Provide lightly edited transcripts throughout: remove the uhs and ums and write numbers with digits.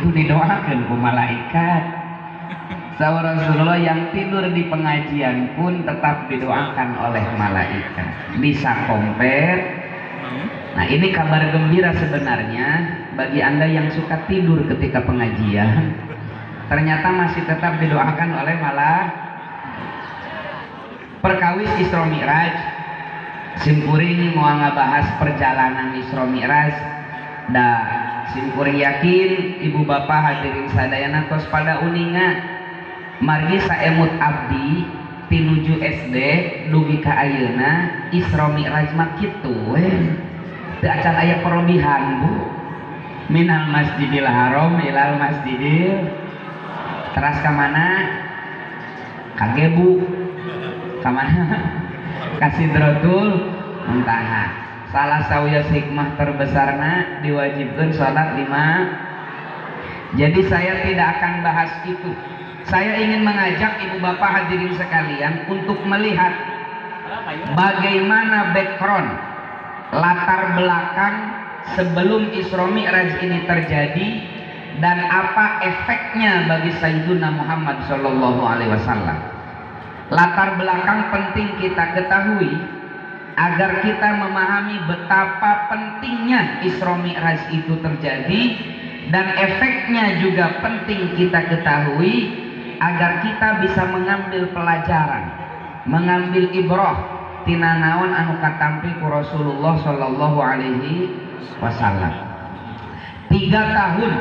itu didoakan ku malaikat. Saur Rasulullah yang tidur di pengajian pun tetap didoakan oleh malaikat. Bisa kompet. Nah ini kabar gembira sebenarnya bagi anda yang suka tidur ketika pengajian. Ternyata masih tetap didoakan oleh malaikat. Perkawis Isra Mi'raj, simkuring mau ngabahas perjalanan Isra Mi'raj. Dah simkuring yakin ibu bapak hadirin sadayana tos pada uninga margi saemut abdi tinuju SD dugi ka ayeuna Isra Mi'raj mah kitu we. Teu acan aya perobihan Bu. Minal Masjidil Haram ilal Masjidil. Teras ka mana? Ka Gebu. Ka mana? Ka Sidratul Muntaha. Salah sawios hikmah terbesarna diwajibkeun salat 5. Jadi saya tidak akan bahas itu. Saya ingin mengajak ibu bapak hadirin sekalian untuk melihat bagaimana background, latar belakang sebelum Isra Mi'raj ini terjadi dan apa efeknya bagi Sayyiduna Muhammad SAW. Latar belakang penting kita ketahui agar kita memahami betapa pentingnya Isra Mi'raj itu terjadi, dan efeknya juga penting kita ketahui agar kita bisa mengambil pelajaran, mengambil ibrah tina naon anu katampi ku Rasulullah sallallahu alaihi wasallam. 3 tahun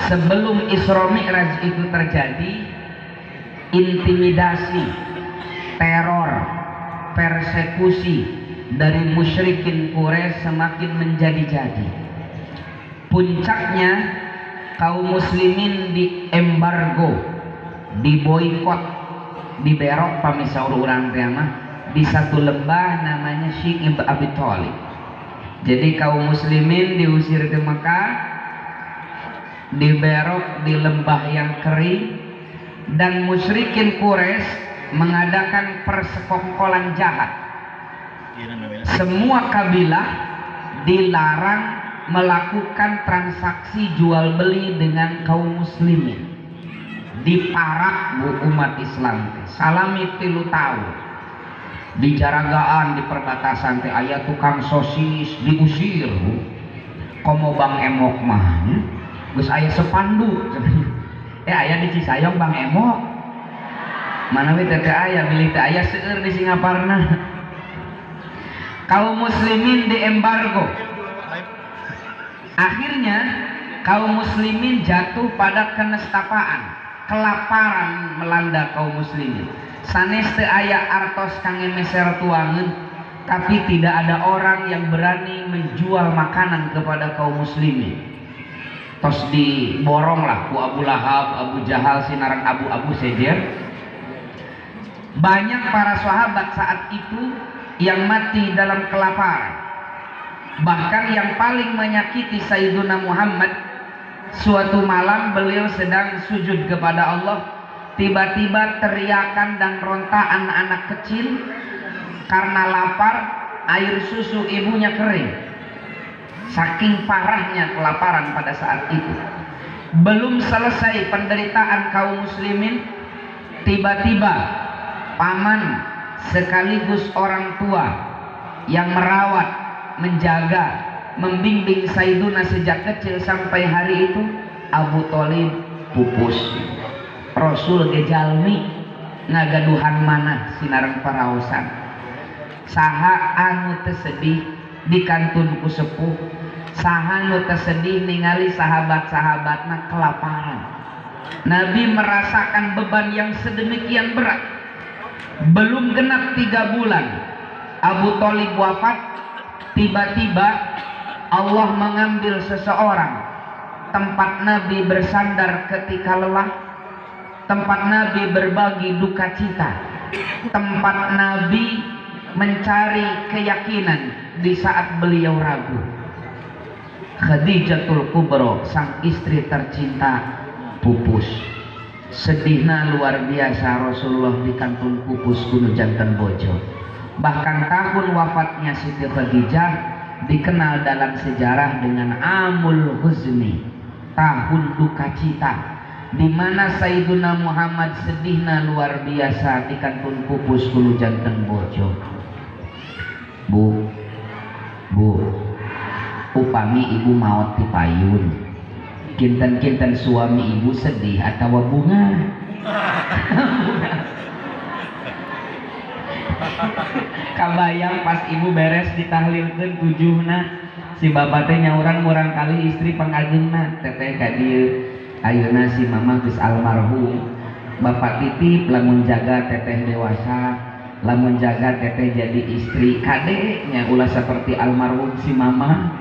sebelum Isra Mi'raj itu terjadi, intimidasi, teror, persekusi dari musyrikin Quraisy semakin menjadi-jadi. Puncaknya kaum muslimin diembargo, diboikot, diberok pamisaur urang teh mah di satu lembah namanya Syekh Ibn Abi Thalib. Jadi kaum muslimin diusir ke Mekah, diberok di lembah yang kering, dan musyrikin Quraisy mengadakan persekongkolan jahat. Semua kabilah dilarang melakukan transaksi jual beli dengan kaum muslimin. Diparak bu umat Islam salami 3 tahun. Di Jaragaan di perbatasan teh aya tukang sosis diusir bu. Komo Bang Emok mah geus aya sepanduk. Aya di Cisayong Bang Emok. Mana we teh aya bilih teh aya seueur di Singaparna. Kaum muslimin diembargo. Akhirnya kaum muslimin jatuh pada kenestapaan. Kelaparan melanda kaum muslimin. Sanes teu aya artos kangge meser tuangeun, tapi tidak ada orang yang berani menjual makanan kepada kaum muslimin. Tos diborong lah ku Abu Lahab, Abu Jahal, sinaran Abu sejer. Banyak para sahabat saat itu yang mati dalam kelaparan. Bahkan yang paling menyakiti Sayyiduna Muhammad, suatu malam beliau sedang sujud kepada Allah, tiba-tiba teriakan dan rontakan anak kecil karena lapar, air susu ibunya kering. Saking parahnya kelaparan pada saat itu. Belum selesai penderitaan kaum muslimin, tiba-tiba paman sekaligus orang tua yang merawat, menjaga, membimbing Sayyiduna sejak kecil sampai hari itu, Abu Thalib pupus. Rasul gejalmi ngagaduhan mana sinaran paraosan. Saha anu teu sedih dikantun ku sepuh, saha anu teu sedih ningali sahabat-sahabatna kelaparan. Nabi merasakan beban yang sedemikian berat. Belum genap 3 bulan Abu Thalib wafat, tiba-tiba Allah mengambil seseorang, tempat Nabi bersandar ketika lelah, tempat Nabi berbagi duka cita, tempat Nabi mencari keyakinan di saat beliau ragu. Khadijatul Kubro, sang istri tercinta, pupus. Sedihna luar biasa Rasulullah dikantun pupus kuno janten bojo. Bahkan tahun wafatnya Siti Khadijah dikenal dalam sejarah dengan Amul Huzni, tahun duka cita di mana Sayyiduna Muhammad sedihna luar biasa dikantun pupus kulu janten bojo. Bu upami ibu maot ti payun, kinten-kinten suami ibu sedih atau bunga. Kabayang pas ibu beres ditahlilkeun tujuhna si bapak teh nyaurang murang kali istri pangajeunna teteh ka dieu. Ayeuna si mama geus almarhum, bapak titip lamun jaga teteh dewasa, lamun jaga teteh jadi istri kadenya ulah seperti almarhum si mama.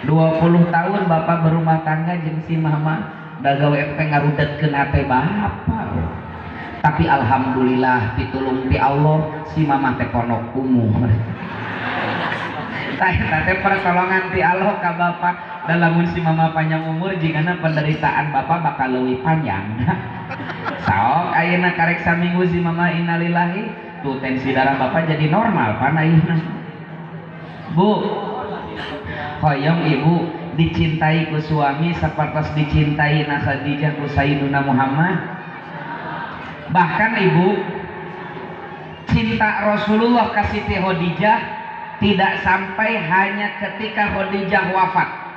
20 tahun bapak berumah tangga jeung si mama da gawe teh ngarudetkeun hate bapak. Tapi alhamdulillah pitulung ti Allah si mama teh ponok umur. Tah teh pertolongan ti Allah ka bapak. Lamun si mama panjang umur jigana penderitaan bapak bakal leuwih panjang. Sok ayeuna karek saminggu si mama innalillahi tuh tensi darah bapak jadi normal pan ayeuna. Bu, hoyong ibu dicintai ku suami sapertos dicintai na Khadijah ku Sayyiduna Muhammad. Bahkan ibu cinta Rasulullah ka Siti Khadijah tidak sampai hanya ketika Khadijah wafat.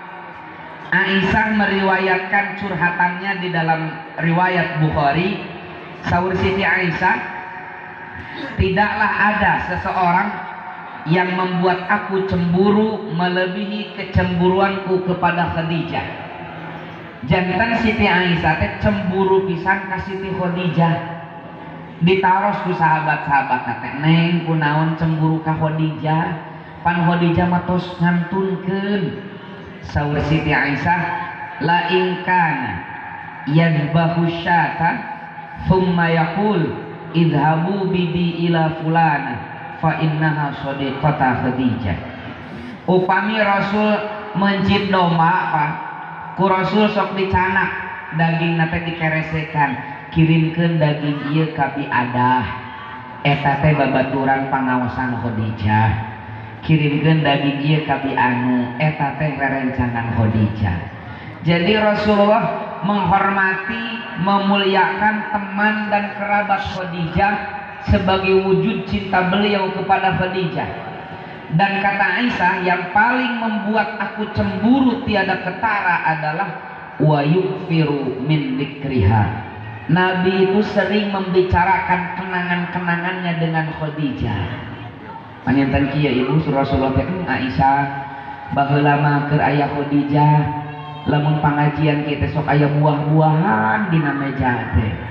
Aisyah meriwayatkan curhatannya di dalam riwayat Bukhari, saur Siti Aisyah, tidaklah ada seseorang yang membuat aku cemburu melebihi kecemburuanku kepada Khadijah. Jantan Siti Aisyah teh cemburu pisan ka Siti Khadijah. Ditaros ku sahabat-sahabat teh, "Neng kunaon cemburu ka Khadijah? Pan Khadijah mah tos ngantunkeun." Saur Siti Aisyah, "La in kana yadhbahu syata thumma yaqul idhabu bidi ila fulana fa innaha shadiqata Khadijah." Upami Rasul mencit domba apa ku Rasul sok dicanak daging nate dikeresekan, kirimkeun daging ieu ka biadah eta teh babaturan pangaosan Khadijah. Kirimkeun daging ieu ka bianu eta teh rerencangan Khadijah. Jadi Rasulullah menghormati, memuliakan teman dan kerabat Khadijah sebagai wujud cinta beliau kepada Khadijah. Dan kata Aisyah, yang paling membuat aku cemburu tiada ketara adalah wa yufiru min dzikriha. Nabi itu sering membicarakan kenangan-kenangannya dengan Khadijah. Panjenengan kieu ibu Rasulullah teh Aisyah baheula mah keur aya Khadijah lamun pangajian kieu teh sok aya buah-buahan dina meja teh.